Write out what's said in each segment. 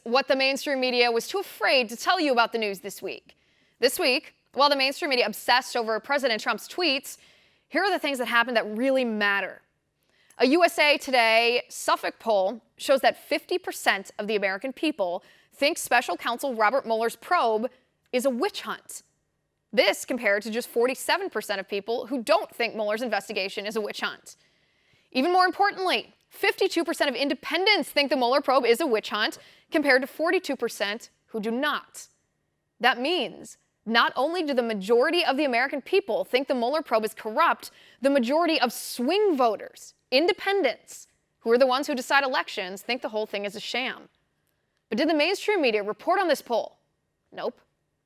What the mainstream media was too afraid to tell you about the news this week. This week, while the mainstream media obsessed over President Trump's tweets, here are the things that happened that really matter. A USA Today Suffolk poll shows that 50% of the American people think special counsel Robert Mueller's probe is a witch hunt. This compared to just 47% of people who don't think Mueller's investigation is a witch hunt. Even more importantly, 52% of independents think the Mueller probe is a witch hunt, compared to 42% who do not. That means not only do the majority of the American people think the Mueller probe is corrupt, the majority of swing voters, independents, who are the ones who decide elections, think the whole thing is a sham. But did the mainstream media report on this poll? Nope.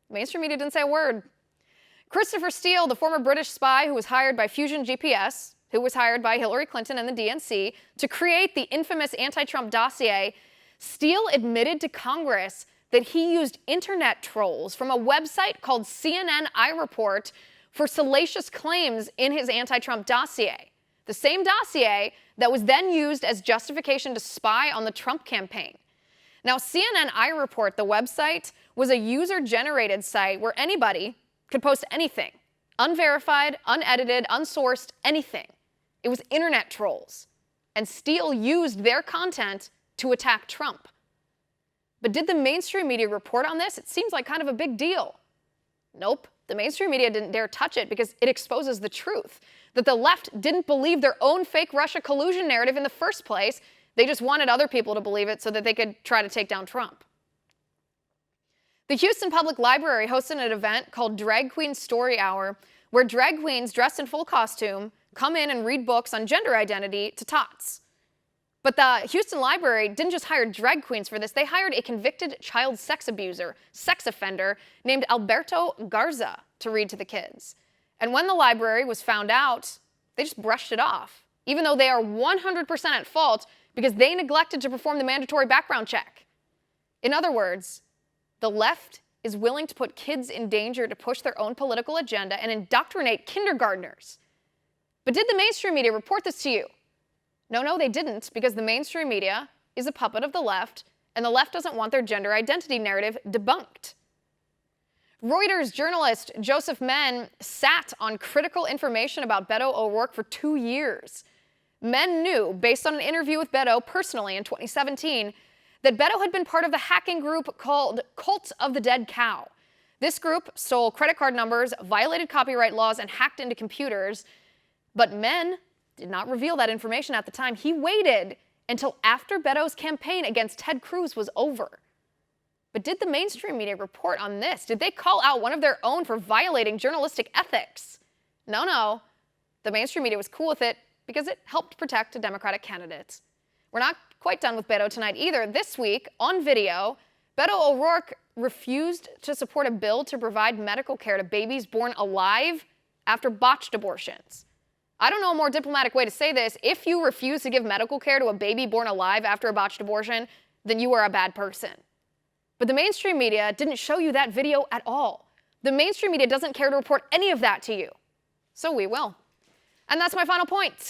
The mainstream media didn't say a word. Christopher Steele, the former British spy who was hired by Fusion GPS, who was hired by Hillary Clinton and the DNC to create the infamous anti-Trump dossier, Steele admitted to Congress that he used internet trolls from a website called CNN iReport for salacious claims in his anti-Trump dossier. The same dossier that was then used as justification to spy on the Trump campaign. Now, CNN iReport, the website, was a user-generated site where anybody could post anything. Unverified, unedited, unsourced, anything. It was internet trolls. And Steele used their content to attack Trump. But did the mainstream media report on this? It seems like kind of a big deal. Nope. The mainstream media didn't dare touch it because it exposes the truth. That the left didn't believe their own fake Russia collusion narrative in the first place. They just wanted other people to believe it so that they could try to take down Trump. The Houston Public Library hosted an event called Drag Queen Story Hour, where drag queens dressed in full costume come in and read books on gender identity to tots. But the Houston Library didn't just hire drag queens for this. They hired a convicted child sex abuser, sex offender, named Alberto Garza to read to the kids. And when the library was found out, they just brushed it off, even though they are 100% at fault because they neglected to perform the mandatory background check. In other words, the left is willing to put kids in danger to push their own political agenda and indoctrinate kindergartners. But did the mainstream media report this to you? No, they didn't, because the mainstream media is a puppet of the left, and the left doesn't want their gender identity narrative debunked. Reuters journalist Joseph Menn sat on critical information about Beto O'Rourke for 2 years. Menn knew, based on an interview with Beto personally in 2017, that Beto had been part of the hacking group called Cult of the Dead Cow. This group stole credit card numbers, violated copyright laws, and hacked into computers. But Menn did not reveal that information at the time. He waited until after Beto's campaign against Ted Cruz was over. But did the mainstream media report on this? Did they call out one of their own for violating journalistic ethics? No. The mainstream media was cool with it because it helped protect a Democratic candidate. We're not quite done with Beto tonight either. This week, on video, Beto O'Rourke refused to support a bill to provide medical care to babies born alive after botched abortions. I don't know a more diplomatic way to say this. If you refuse to give medical care to a baby born alive after a botched abortion, then you are a bad person. But the mainstream media didn't show you that video at all. The mainstream media doesn't care to report any of that to you. So we will. And that's my final point.